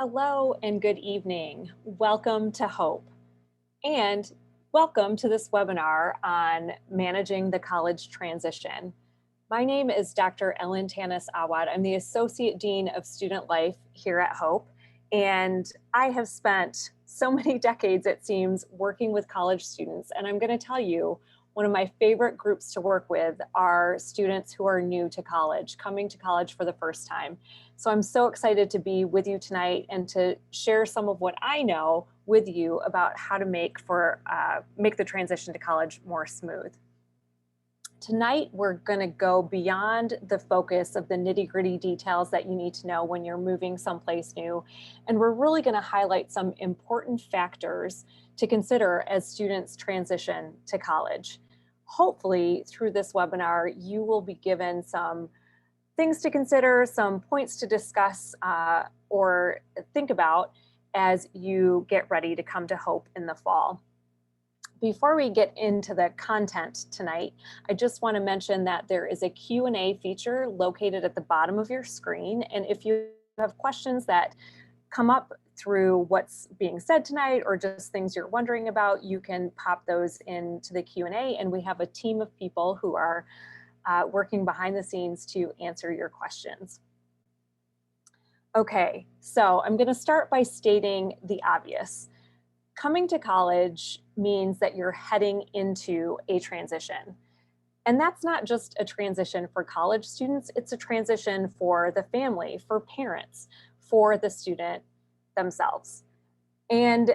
Hello and good evening. Welcome to Hope and welcome to this webinar on managing the college transition. My name is Dr. Ellen Tanis Awad. I'm the Associate Dean of Student Life here at Hope, and I have spent so many decades, it seems, working with college students, and I'm going to tell you, one of my favorite groups to work with are students who are new to college, coming to college for the first time. So I'm so excited to be with you tonight and to share some of what I know with you about how to make the transition to college more smooth. Tonight, we're going to go beyond the focus of the nitty-gritty details that you need to know when you're moving someplace new, and we're really going to highlight some important factors to consider as students transition to college. Hopefully, through this webinar, you will be given some things to consider, some points to discuss or think about as you get ready to come to Hope in the fall. Before we get into the content tonight, I just want to mention that there is a Q&A feature located at the bottom of your screen. And if you have questions that come up through what's being said tonight or just things you're wondering about, you can pop those into the Q&A, and we have a team of people who are working behind the scenes to answer your questions. Okay, so I'm going to start by stating the obvious. Coming to college means that you're heading into a transition. And that's not just a transition for college students, it's a transition for the family, for parents, for the student themselves. And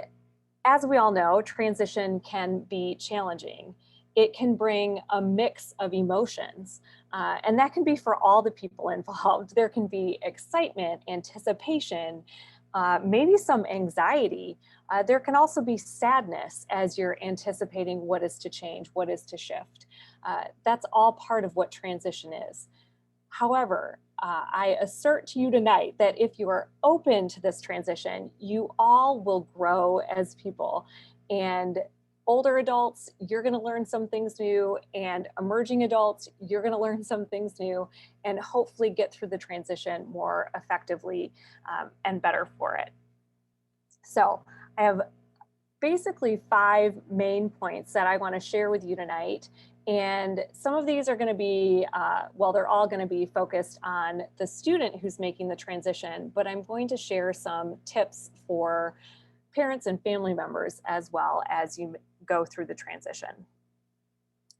as we all know, transition can be challenging. It can bring a mix of emotions, and that can be for all the people involved. There can be excitement, anticipation, maybe some anxiety. There can also be sadness as you're anticipating what is to change, what is to shift. That's all part of what transition is. However, I assert to you tonight that if you are open to this transition, you all will grow as people. And older adults, you're going to learn some things new, and emerging adults, you're going to learn some things new, and hopefully get through the transition more effectively and better for it. So I have basically 5 main points that I want to share with you tonight. And some of these are going to be, they're all going to be focused on the student who's making the transition, but I'm going to share some tips for parents and family members as well as you go through the transition.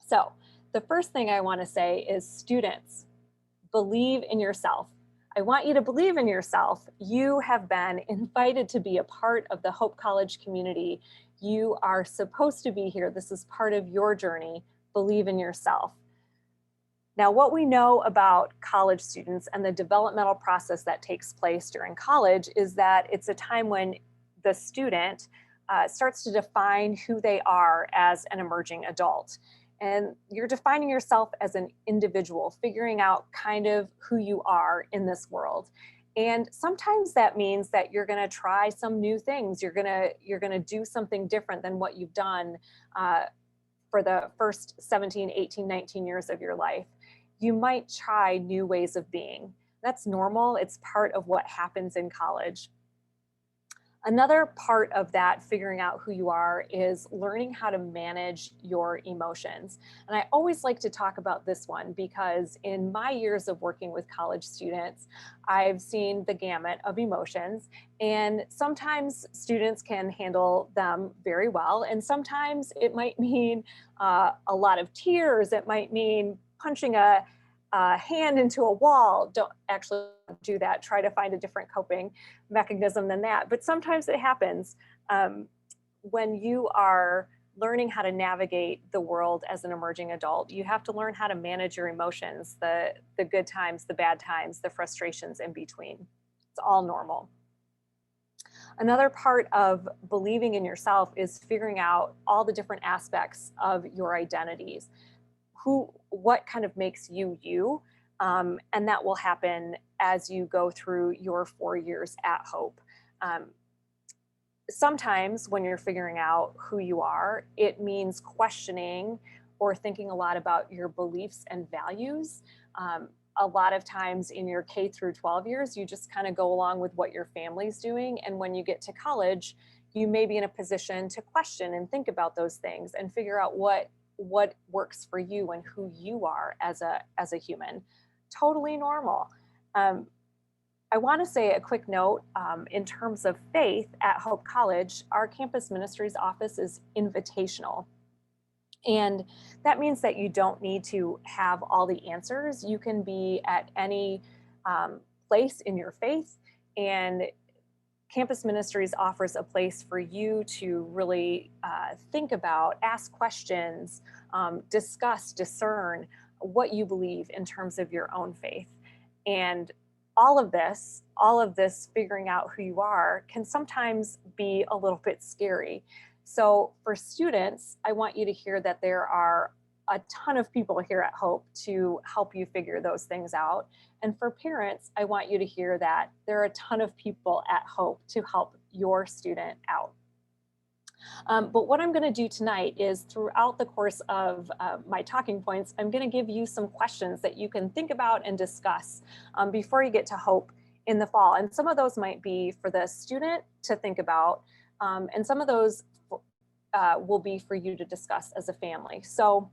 So the first thing I want to say is, students, believe in yourself. I want you to believe in yourself. You have been invited to be a part of the Hope College community. You are supposed to be here. This is part of your journey. Believe in yourself. Now, what we know about college students and the developmental process that takes place during college is that it's a time when the student starts to define who they are as an emerging adult. And you're defining yourself as an individual, figuring out kind of who you are in this world. And sometimes that means that you're going to try some new things. You're going to do something different than what you've done for the first 17, 18, 19 years of your life. You might try new ways of being. That's normal. It's part of what happens in college. Another part of that, figuring out who you are, is learning how to manage your emotions. And I always like to talk about this one because in my years of working with college students, I've seen the gamut of emotions, and sometimes students can handle them very well. And sometimes it might mean a lot of tears. It might mean punching a hand into a wall. Don't actually do that. Try to find a different coping mechanism than that. But sometimes it happens when you are learning how to navigate the world as an emerging adult. You have to learn how to manage your emotions, the good times, the bad times, the frustrations in between. It's all normal. Another part of believing in yourself is figuring out all the different aspects of your identities. What kind of makes you you, and that will happen as you go through your 4 years at Hope. Sometimes when you're figuring out who you are, it means questioning or thinking a lot about your beliefs and values. a lot of times in your K through 12 years, you just kind of go along with what your family's doing. And when you get to college, you may be in a position to question and think about those things and figure out what works for you and who you are as a human. Totally normal. I want to say a quick note in terms of faith at Hope College, our campus ministries office is invitational. And that means that you don't need to have all the answers. You can be at any place in your faith, and Campus Ministries offers a place for you to really think about, ask questions, discuss, discern what you believe in terms of your own faith. And all of this figuring out who you are can sometimes be a little bit scary. So for students, I want you to hear that there are a ton of people here at Hope to help you figure those things out. And for parents, I want you to hear that there are a ton of people at Hope to help your student out. But what I'm going to do tonight is, throughout the course of my talking points, I'm going to give you some questions that you can think about and discuss before you get to Hope in the fall. And some of those might be for the student to think about, and some of those will be for you to discuss as a family. So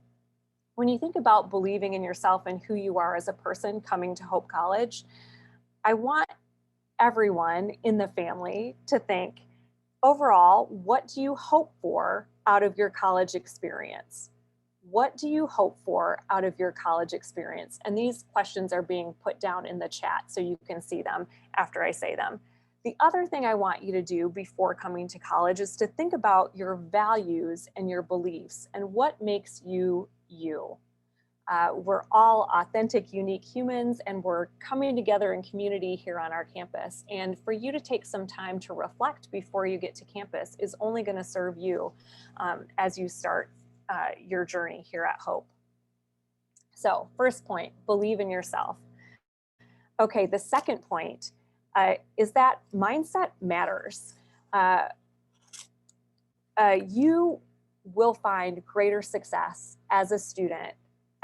when you think about believing in yourself and who you are as a person coming to Hope College, I want everyone in the family to think, overall, what do you hope for out of your college experience? What do you hope for out of your college experience? And these questions are being put down in the chat so you can see them after I say them. The other thing I want you to do before coming to college is to think about your values and your beliefs and what makes you you. We're all authentic, unique humans, and we're coming together in community here on our campus. And for you to take some time to reflect before you get to campus is only going to serve you as you start your journey here at Hope. So first point, believe in yourself. Okay, the second point is that mindset matters. You will find greater success as a student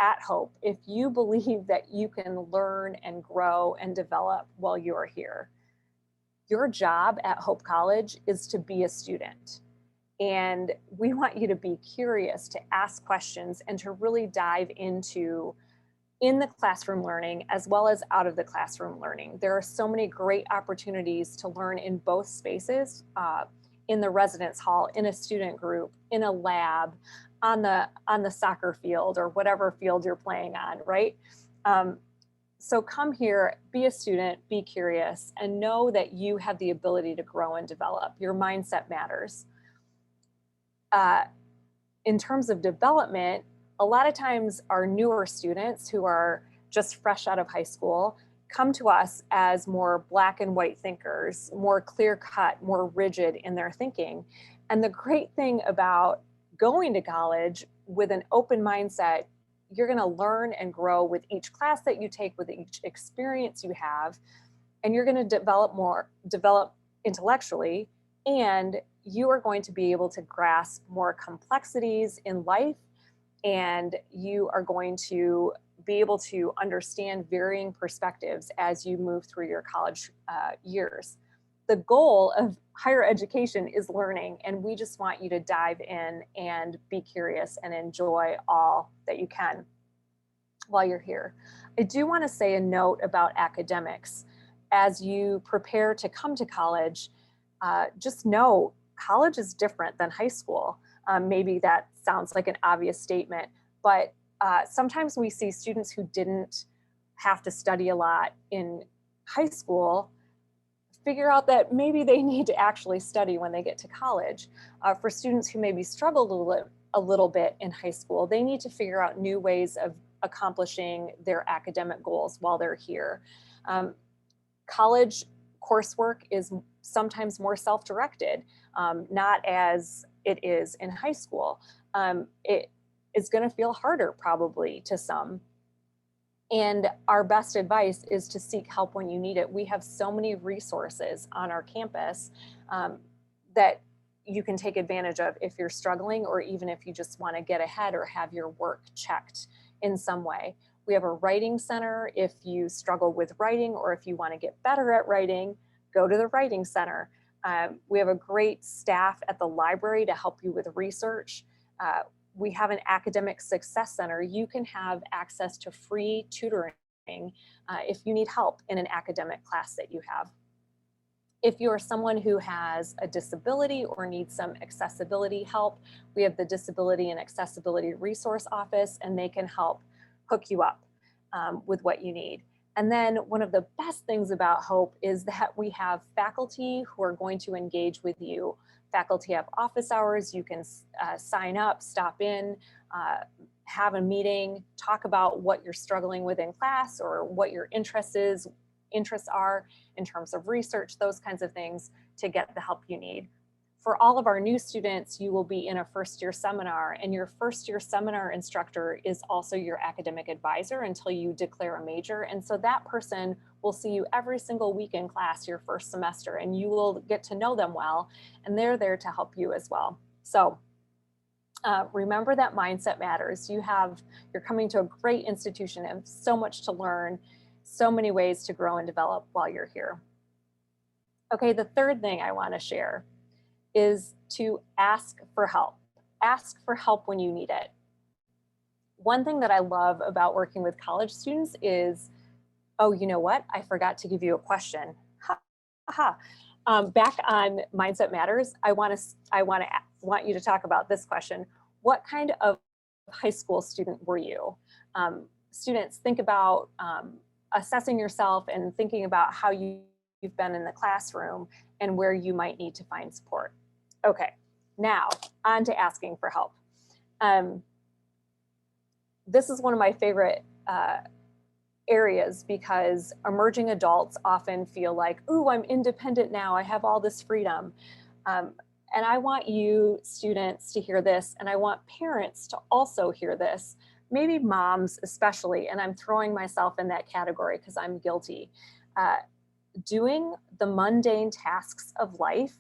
at Hope if you believe that you can learn and grow and develop while you're here. Your job at Hope College is to be a student. And we want you to be curious, to ask questions, and to really dive into in the classroom learning as well as out of the classroom learning. There are so many great opportunities to learn in both spaces, in the residence hall, in a student group, in a lab, on the soccer field, or whatever field you're playing on, right? So come here, be a student, be curious, and know that you have the ability to grow and develop. Your mindset matters. In terms of development, a lot of times our newer students who are just fresh out of high school come to us as more black and white thinkers, more clear cut, more rigid in their thinking. And the great thing about going to college with an open mindset, you're going to learn and grow with each class that you take, with each experience you have, and you're going to develop intellectually, and you are going to be able to grasp more complexities in life, and you are going to be able to understand varying perspectives as you move through your college years. The goal of higher education is learning, and we just want you to dive in and be curious and enjoy all that you can while you're here. I do want to say a note about academics. As you prepare to come to college, just know college is different than high school. Maybe that sounds like an obvious statement, but sometimes we see students who didn't have to study a lot in high school figure out that maybe they need to actually study when they get to college. For students who maybe struggled a little bit in high school, they need to figure out new ways of accomplishing their academic goals while they're here. College coursework is sometimes more self-directed, not as it is in high school. It is going to feel harder probably to some. And our best advice is to seek help when you need it. We have so many resources on our campus that you can take advantage of if you're struggling, or even if you just want to get ahead or have your work checked in some way. We have a writing center. If you struggle with writing or if you want to get better at writing, go to the writing center. We have a great staff at the library to help you with research. We have an academic success center. You can have access to free tutoring if you need help in an academic class that you have. If you're someone who has a disability or needs some accessibility help, we have the Disability and Accessibility Resource Office, and they can help hook you up with what you need. And then one of the best things about Hope is that we have faculty who are going to engage with you. Faculty have office hours. You can sign up, stop in, have a meeting, talk about what you're struggling with in class or what your interests are in terms of research, those kinds of things, to get the help you need. For all of our new students, you will be in a first-year seminar, and your first-year seminar instructor is also your academic advisor until you declare a major. And so that person will see you every single week in class your first semester, and you will get to know them well, and they're there to help you as well. So remember that mindset matters. You're coming to a great institution and so much to learn, so many ways to grow and develop while you're here. Okay, the third thing I want to share is to ask for help. Ask for help when you need it. One thing that I love about working with college students is, oh, you know what? I forgot to give you a question. Back on Mindset Matters, I want you to talk about this question. What kind of high school student were you? Students, think about assessing yourself and thinking about how you've been in the classroom and where you might need to find support. Okay, now on to asking for help. This is one of my favorite areas because emerging adults often feel like, ooh, I'm independent now, I have all this freedom. And I want you students to hear this, and I want parents to also hear this, maybe moms especially, and I'm throwing myself in that category because I'm guilty. Doing the mundane tasks of life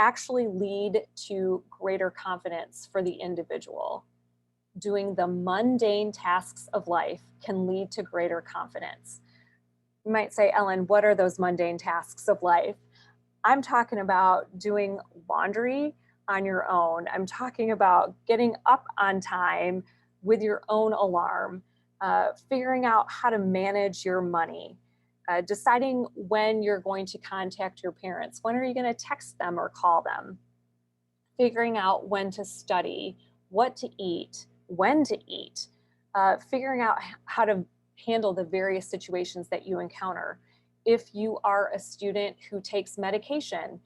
actually lead to greater confidence for the individual. Doing the mundane tasks of life can lead to greater confidence. You might say, Ellen, what are those mundane tasks of life? I'm talking about doing laundry on your own. I'm talking about getting up on time with your own alarm, figuring out how to manage your money, deciding when you're going to contact your parents. When are you going to text them or call them? Figuring out when to study, what to eat, when to eat, figuring out how to handle the various situations that you encounter. If you are a student who takes medication,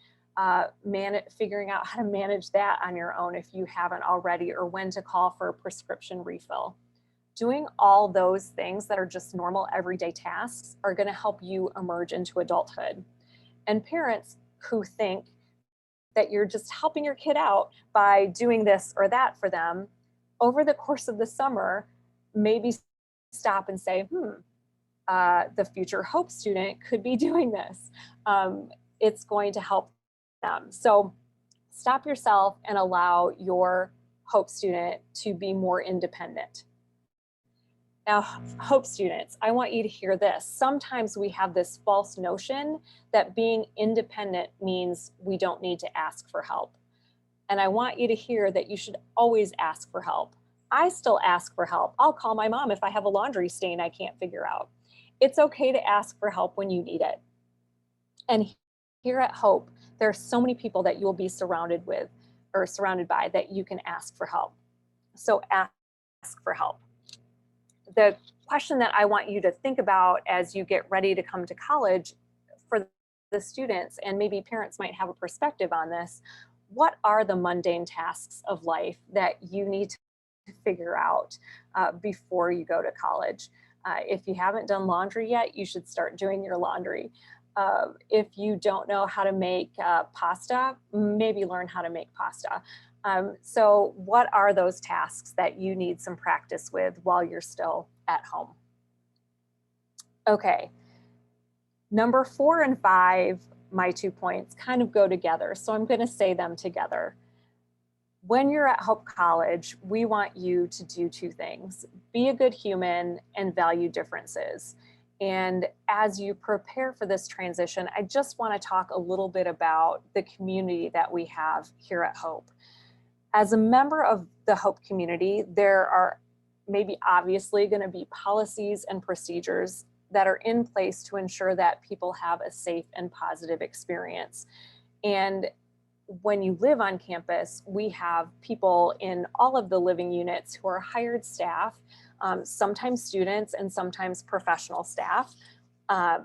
figuring out how to manage that on your own if you haven't already, or when to call for a prescription refill. Doing all those things that are just normal everyday tasks are going to help you emerge into adulthood. And parents who think that you're just helping your kid out by doing this or that for them, over the course of the summer, maybe stop and say, the future Hope student could be doing this. It's going to help them. So stop yourself and allow your Hope student to be more independent. Now, Hope students, I want you to hear this. Sometimes we have this false notion that being independent means we don't need to ask for help. And I want you to hear that you should always ask for help. I still ask for help. I'll call my mom if I have a laundry stain I can't figure out. It's okay to ask for help when you need it. And here at Hope, there are so many people that you'll be surrounded by that you can ask for help. So ask for help. The question that I want you to think about as you get ready to come to college for the students, and maybe parents might have a perspective on this, what are the mundane tasks of life that you need to figure out before you go to college? If you haven't done laundry yet, you should start doing your laundry. If you don't know how to make pasta, maybe learn how to make pasta. So what are those tasks that you need some practice with while you're still at home? Okay, number 4 and 5, my 2 points kind of go together, so I'm going to say them together. When you're at Hope College, we want you to do two things: be a good human and value differences. And as you prepare for this transition, I just want to talk a little bit about the community that we have here at Hope. As a member of the Hope community, there are maybe obviously going to be policies and procedures that are in place to ensure that people have a safe and positive experience. And when you live on campus, we have people in all of the living units who are hired staff, sometimes students and sometimes professional staff, uh,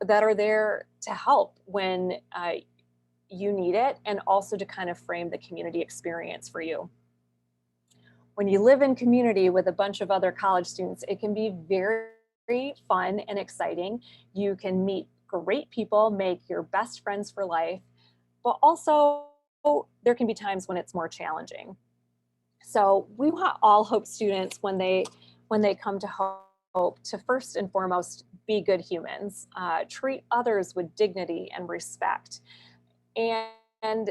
that are there to help when you need it, and also to kind of frame the community experience for you. When you live in community with a bunch of other college students, it can be very fun and exciting. You can meet great people, make your best friends for life, but also there can be times when it's more challenging. So we want all Hope students, when they come to Hope, to first and foremost be good humans, treat others with dignity and respect. And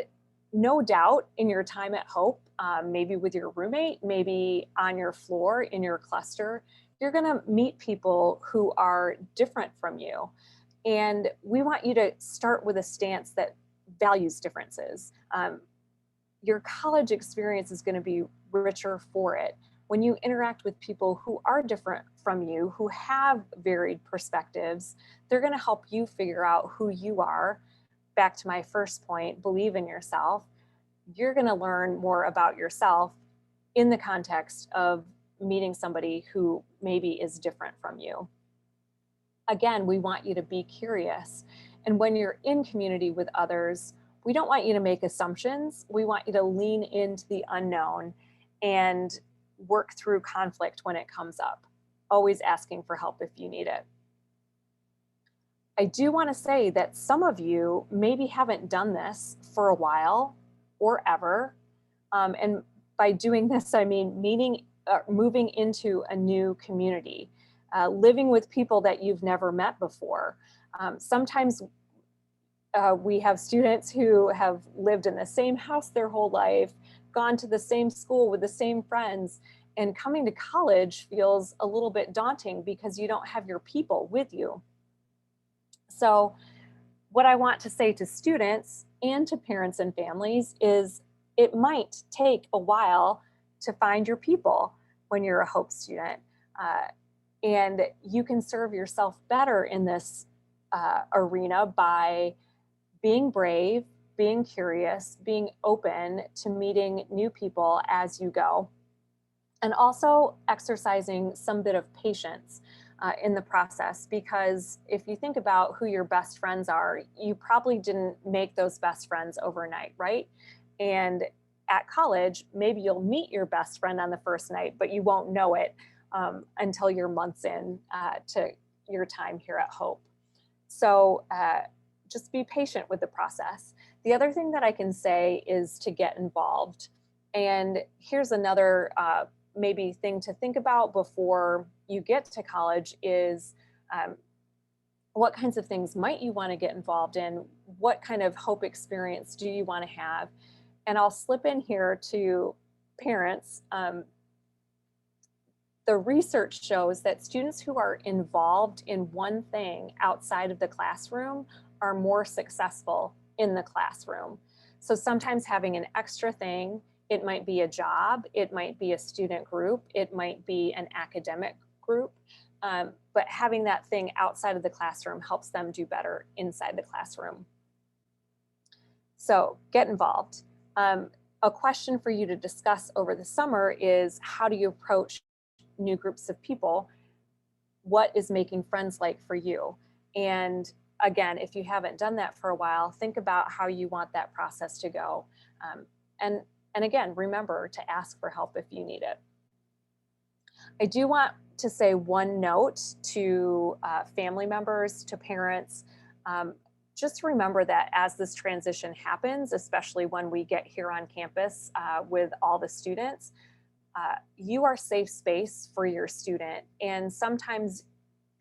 no doubt in your time at Hope, maybe with your roommate, maybe on your floor in your cluster, you're going to meet people who are different from you. And we want you to start with a stance that values differences. Your college experience is going to be richer for it. When you interact with people who are different from you, who have varied perspectives, they're going to help you figure out who you are. Back to my first point, believe in yourself. You're going to learn more about yourself in the context of meeting somebody who maybe is different from you. Again, we want you to be curious. And when you're in community with others, we don't want you to make assumptions. We want you to lean into the unknown and work through conflict when it comes up, always asking for help if you need it. I do want to say that some of you maybe haven't done this for a while or ever. And by doing this, I mean moving into a new community, living with people that you've never met before. Sometimes we have students who have lived in the same house their whole life, gone to the same school with the same friends, and coming to college feels a little bit daunting because you don't have your people with you. So what I want to say to students and to parents and families is it might take a while to find your people when you're a Hope student. And you can serve yourself better in this arena by being brave, being curious, being open to meeting new people as you go, and also exercising some bit of patience in the process. Because if you think about who your best friends are, you probably didn't make those best friends overnight, right? And at college, maybe you'll meet your best friend on the first night, but you won't know it until you're months in to your time here at Hope. So just be patient with the process. The other thing that I can say is to get involved. And here's another maybe thing to think about before you get to college is what kinds of things might you want to get involved in? What kind of Hope experience do you want to have? And I'll slip in here to parents. The research shows that students who are involved in one thing outside of the classroom are more successful in the classroom. So sometimes having an extra thing, it might be a job, it might be a student group, it might be an academic group, but having that thing outside of the classroom helps them do better inside the classroom. So get involved. A question for you to discuss over the summer is, how do you approach new groups of people? What is making friends like for you? And again, if you haven't done that for a while, think about how you want that process to go. And again, remember to ask for help if you need it. I do want to say one note to family members, to parents. Just remember that as this transition happens, especially when we get here on campus with all the students, you are safe space for your student. And sometimes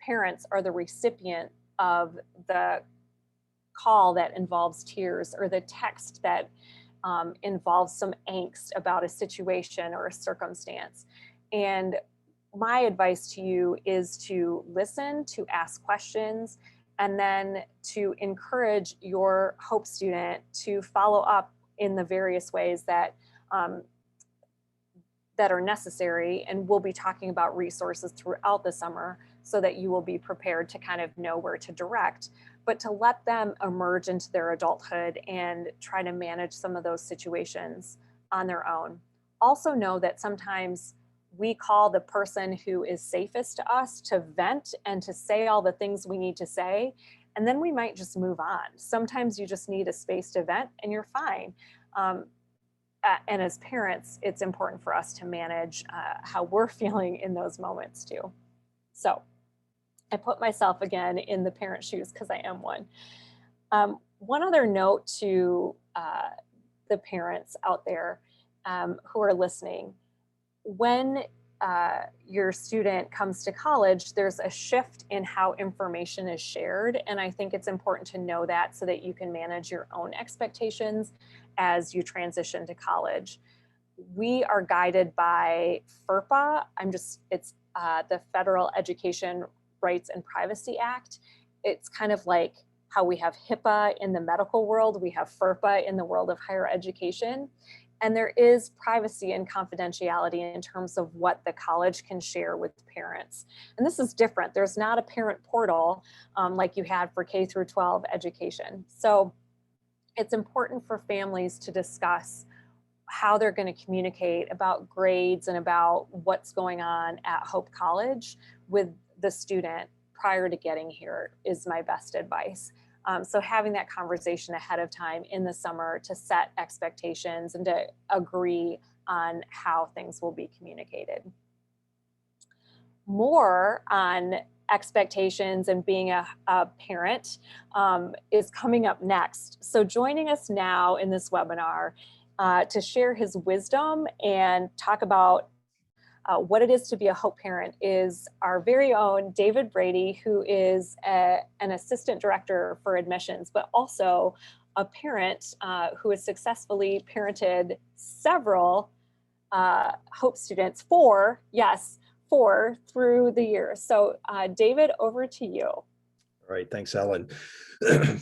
parents are the recipient of the call that involves tears, or the text that involves some angst about a situation or a circumstance. And my advice to you is to listen, to ask questions, and then to encourage your Hope student to follow up in the various ways that that are necessary. And we'll be talking about resources throughout the summer so that you will be prepared to kind of know where to direct, but to let them emerge into their adulthood and try to manage some of those situations on their own. Also know that sometimes we call the person who is safest to us to vent and to say all the things we need to say, and then we might just move on. Sometimes you just need a space to vent and you're fine. And as parents, it's important for us to manage how we're feeling in those moments too. So I put myself again in the parent shoes because I am one. One other note to the parents out there who are listening: when your student comes to college, there's a shift in how information is shared. And I think it's important to know that so that you can manage your own expectations as you transition to college. We are guided by FERPA. It's the Federal Education Rights and Privacy Act. It's kind of like how we have HIPAA in the medical world, we have FERPA in the world of higher education. And there is privacy and confidentiality in terms of what the college can share with parents. And this is different. There's not a parent portal like you had for K through 12 education. So it's important for families to discuss how they're going to communicate about grades and about what's going on at Hope College with the student prior to getting here is my best advice. So having that conversation ahead of time in the summer to set expectations and to agree on how things will be communicated. More on expectations and being a parent is coming up next. So joining us now in this webinar to share his wisdom and talk about what it is to be a Hope parent is our very own David Brady, who is an assistant director for admissions, but also a parent who has successfully parented several Hope students, four through the years. So David, over to you. All right, thanks, Ellen.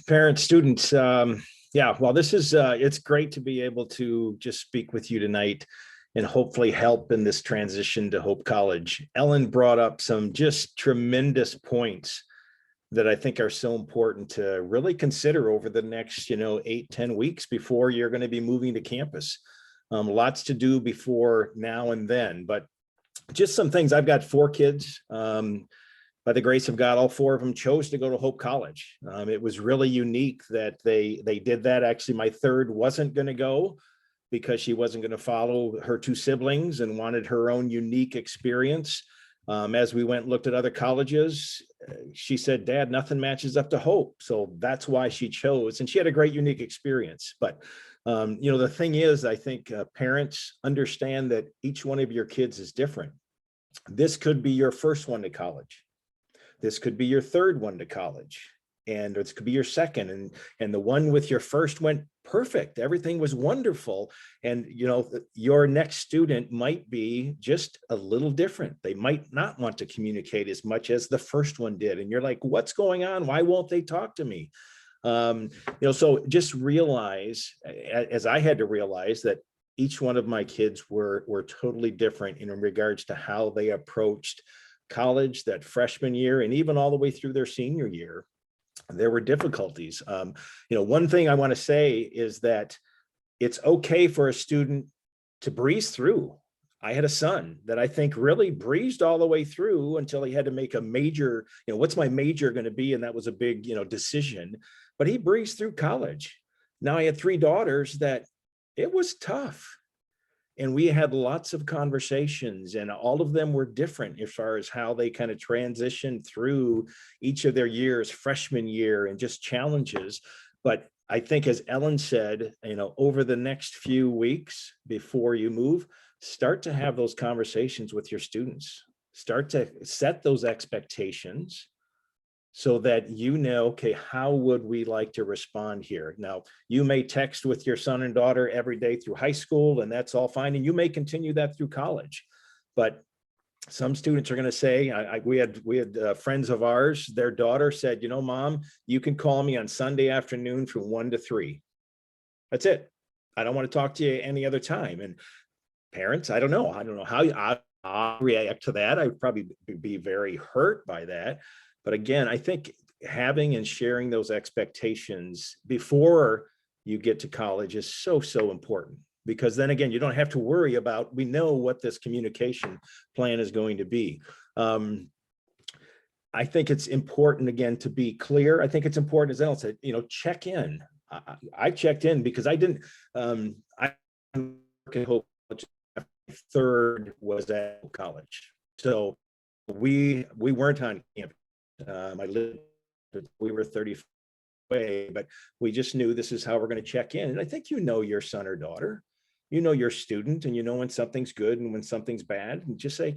Parents, students, yeah, well, this is, it's great to be able to just speak with you tonight and hopefully help in this transition to Hope College. Ellen brought up some just tremendous points that I think are so important to really consider over the next, 8-10 weeks before you're going to be moving to campus. Lots to do before now and then, but just some things. I've got 4 kids. By the grace of God, all 4 of them chose to go to Hope College. It was really unique that they did that. Actually, my third wasn't going to go because she wasn't going to follow her 2 siblings and wanted her own unique experience. As we went and looked at other colleges, she said, "Dad, nothing matches up to Hope." So that's why she chose, and she had a great unique experience. But the thing is, I think parents understand that each one of your kids is different. This could be your first one to college. This could be your third one to college, and it could be your second, and the one with your first went perfect. Everything was wonderful. And your next student might be just a little different. They might not want to communicate as much as the first one did. And you're like, what's going on? Why won't they talk to me? So just realize, as I had to realize, that each one of my kids were totally different in regards to how they approached college that freshman year, and even all the way through their senior year. There were difficulties. One thing I want to say is that it's okay for a student to breeze through. I had a son that I think really breezed all the way through until he had to make a major, what's my major going to be? And that was a big, decision, but he breezed through college. Now I had 3 daughters that it was tough. And we had lots of conversations, and all of them were different as far as how they kind of transitioned through each of their years, freshman year, and just challenges. But I think, as Ellen said, over the next few weeks before you move, start to have those conversations with your students. Start to set those expectations so that you know, okay, how would we like to respond here? Now, you may text with your son and daughter every day through high school, and that's all fine. And you may continue that through college. But some students are going to say, we had friends of ours, their daughter said, you know, Mom, you can call me on Sunday afternoon from 1 to 3. That's it. I don't want to talk to you any other time. And parents, I don't know how I react to that. I would probably be very hurt by that. But again, I think having and sharing those expectations before you get to college is so, so important, because then again, you don't have to worry about, we know what this communication plan is going to be. I think it's important, again, to be clear. I think it's important, as Ellen said, check in. I checked in because I didn't, I work at Hope College. Third was at college. So we weren't on campus. I lived, we were 30 away, but we just knew this is how we're going to check in. And I think your son or daughter, your student, and when something's good and when something's bad, and just say,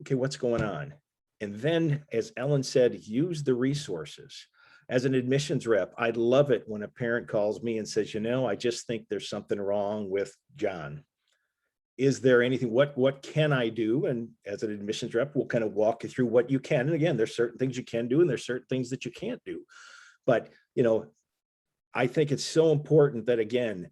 okay, what's going on? And then, as Ellen said, use the resources. As an admissions rep, I'd love it when a parent calls me and says, I just think there's something wrong with John. Is there anything, what can I do? And as an admissions rep, we'll kind of walk you through what you can. And again, there's certain things you can do and there's certain things that you can't do. But, I think it's so important that, again,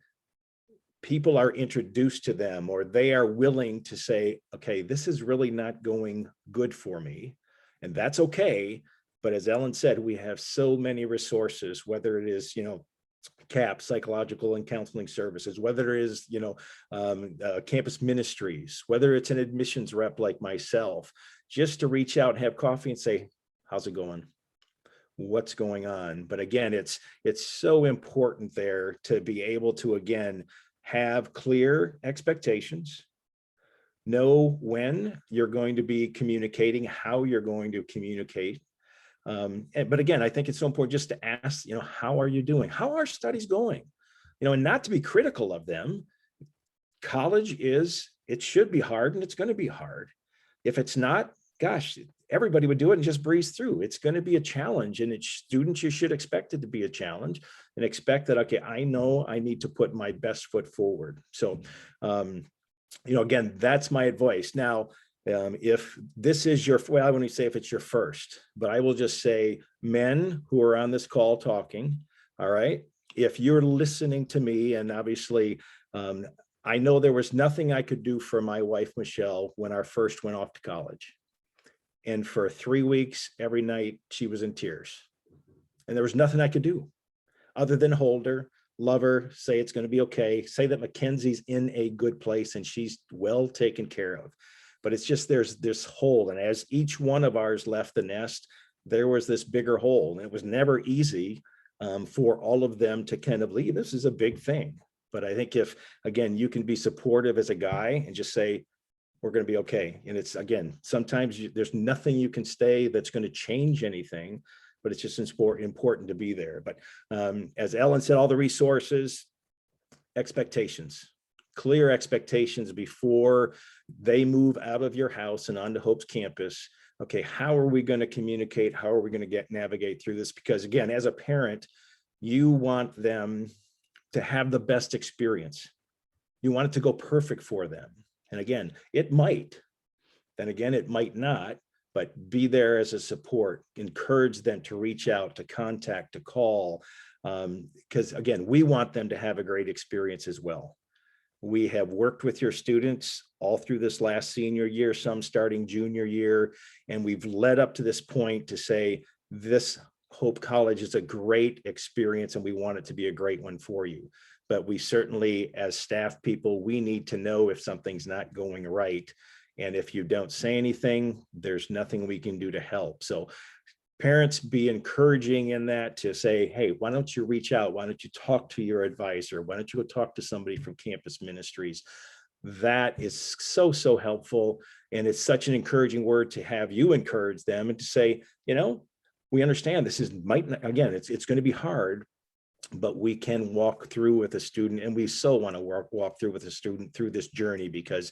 people are introduced to them, or they are willing to say, okay, this is really not going good for me. And that's okay. But as Ellen said, we have so many resources, whether it is, CAP, psychological and counseling services, whether it is, campus ministries, whether it's an admissions rep like myself, just to reach out and have coffee and say, how's it going? What's going on? But again, it's so important there to be able to, again, have clear expectations, know when you're going to be communicating, how you're going to communicate. But again, I think it's so important just to ask, how are you doing? How are studies going? And not to be critical of them. College it should be hard, and it's going to be hard. If it's not, gosh, everybody would do it and just breeze through. It's going to be a challenge, and students, you should expect it to be a challenge and expect that, okay, I know I need to put my best foot forward. So, again, that's my advice. Now, if this is I wouldn't say if it's your first, but I will just say, men who are on this call talking, all right, if you're listening to me, and obviously, I know there was nothing I could do for my wife, Michelle, when our first went off to college. And for 3 weeks, every night, she was in tears. And there was nothing I could do other than hold her, love her, say it's going to be okay, say that Mackenzie's in a good place and she's well taken care of. But it's just, there's this hole. And as each one of ours left the nest, there was this bigger hole. And it was never easy for all of them to kind of leave. This is a big thing. But I think if, again, you can be supportive as a guy and just say, we're going to be okay. And it's, again, sometimes there's nothing you can say that's going to change anything, but it's just important to be there. But as Ellen said, all the resources, expectations, clear expectations before they move out of your house and onto Hope's campus. Okay, how are we going to communicate? How are we going to navigate through this? Because again, as a parent, you want them to have the best experience. You want it to go perfect for them. And again, it might, then again, it might not, but be there as a support, encourage them to reach out, to contact, to call, because again, we want them to have a great experience as well. We have worked with your students all through this last senior year, some starting junior year, and we've led up to this point to say, this Hope College is a great experience and we want it to be a great one for you. But we certainly, as staff people, we need to know if something's not going right. And if you don't say anything, there's nothing we can do to help. So parents, be encouraging in that, to say, hey, why don't you reach out? Why don't you talk to your advisor? Why don't you go talk to somebody from campus ministries? That is so, so helpful. And it's such an encouraging word to have you encourage them and to say, we understand this again, it's going to be hard, but we can walk through with a student, and we so want to walk through with a student through this journey, because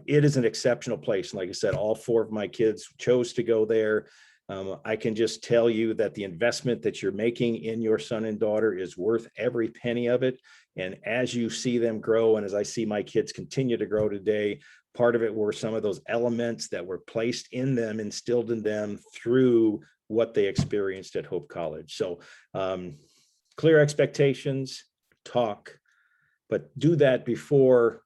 it is an exceptional place. And like I said, all 4 of my kids chose to go there. I can just tell you that the investment that you're making in your son and daughter is worth every penny of it. And as you see them grow, and as I see my kids continue to grow today, part of it were some of those elements that were placed in them, instilled in them through what they experienced at Hope College. So clear expectations, talk, but do that before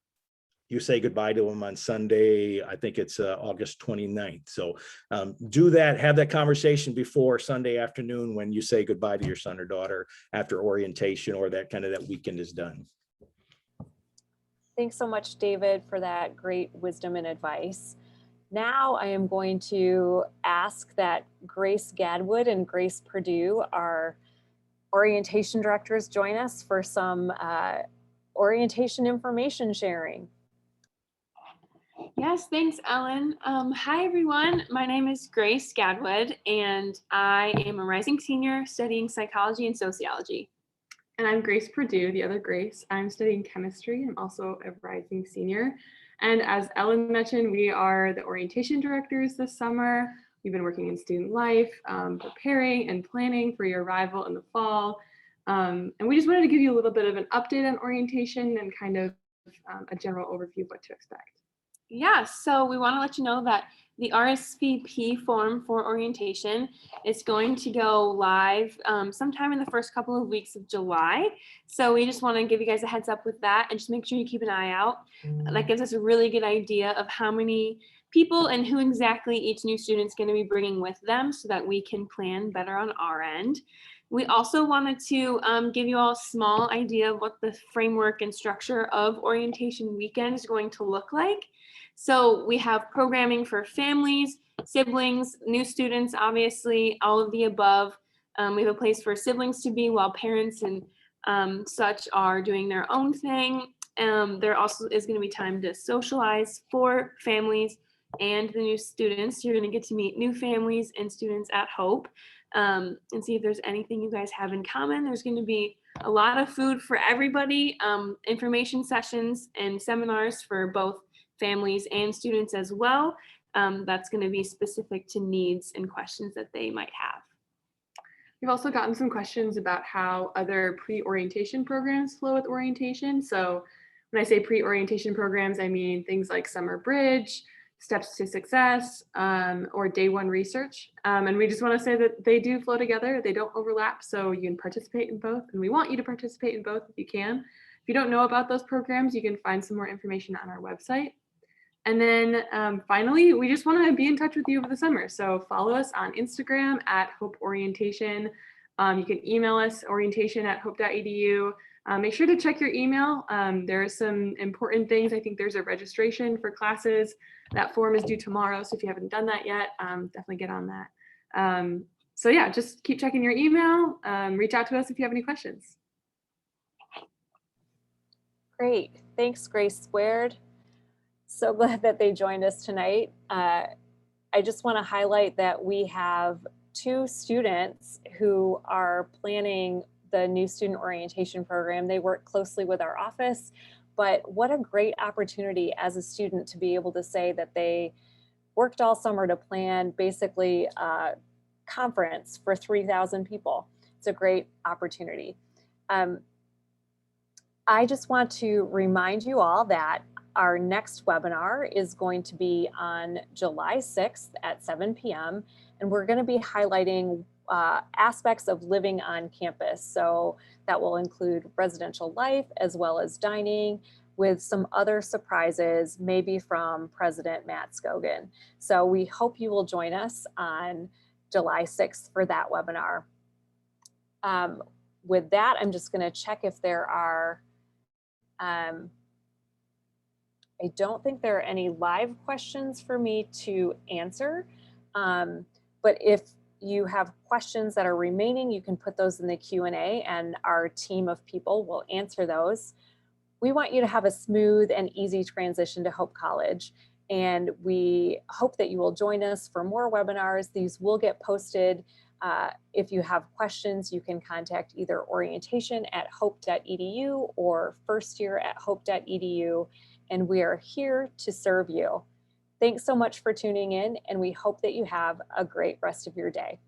you say goodbye to them on Sunday. I think it's August 29th. So do that, have that conversation before Sunday afternoon when you say goodbye to your son or daughter after orientation or that weekend is done. Thanks so much, David, for that great wisdom and advice. Now I am going to ask that Grace Gadwood and Grace Purdue, our orientation directors, join us for some orientation information sharing. Yes, thanks, Ellen. Hi, everyone. My name is Grace Gadwood, and I am a rising senior studying psychology and sociology. And I'm Grace Purdue, the other Grace. I'm studying chemistry. I'm also a rising senior. And as Ellen mentioned, we are the orientation directors this summer. We've been working in student life, preparing and planning for your arrival in the fall. And we just wanted to give you a little bit of an update on orientation and kind of a general overview of what to expect. Yeah, so we want to let you know that the RSVP form for orientation is going to go live sometime in the first couple of weeks of July. So we just want to give you guys a heads up with that and just make sure you keep an eye out. That gives us a really good idea of how many people and who exactly each new student's going to be bringing with them so that we can plan better on our end. We also wanted to give you all a small idea of what the framework and structure of orientation weekend is going to look like. So we have programming for families, siblings, new students, obviously, all of the above. We have a place for siblings to be while parents and such are doing their own thing. There also is going to be time to socialize for families and the new students. You're going to get to meet new families and students at Hope and see if there's anything you guys have in common. There's going to be a lot of food for everybody, information sessions and seminars for both families and students as well. That's going to be specific to needs and questions that they might have. We've also gotten some questions about how other pre-orientation programs flow with orientation. So when I say pre-orientation programs, I mean things like Summer Bridge, Steps to Success, or Day One Research. And we just want to say that they do flow together. They don't overlap, so you can participate in both. And we want you to participate in both if you can. If you don't know about those programs, you can find some more information on our website. And then finally, we just want to be in touch with you over the summer. So follow us on Instagram at Hope Orientation. You can email us orientation@hope.edu. Make sure to check your email. There are some important things. I think there's a registration for classes. That form is due tomorrow. So if you haven't done that yet, definitely get on that. So yeah, just keep checking your email. Reach out to us if you have any questions. Great. Thanks, Grace Squared. So glad that they joined us tonight. I just want to highlight that we have 2 students who are planning the new student orientation program. They work closely with our office, but what a great opportunity as a student to be able to say that they worked all summer to plan basically a conference for 3,000 people. It's a great opportunity. I just want to remind you all that our next webinar is going to be on July 6th at 7 p.m. and we're going to be highlighting aspects of living on campus. So that will include residential life as well as dining, with some other surprises, maybe from President Matt Scogan. So we hope you will join us on July 6th for that webinar. With that, I'm just going to check if there are I don't think there are any live questions for me to answer, but if you have questions that are remaining, you can put those in the Q&A and our team of people will answer those. We want you to have a smooth and easy transition to Hope College, and we hope that you will join us for more webinars. These will get posted. If you have questions, you can contact either orientation@hope.edu or firstyear@hope.edu, and we are here to serve you. Thanks so much for tuning in, and we hope that you have a great rest of your day.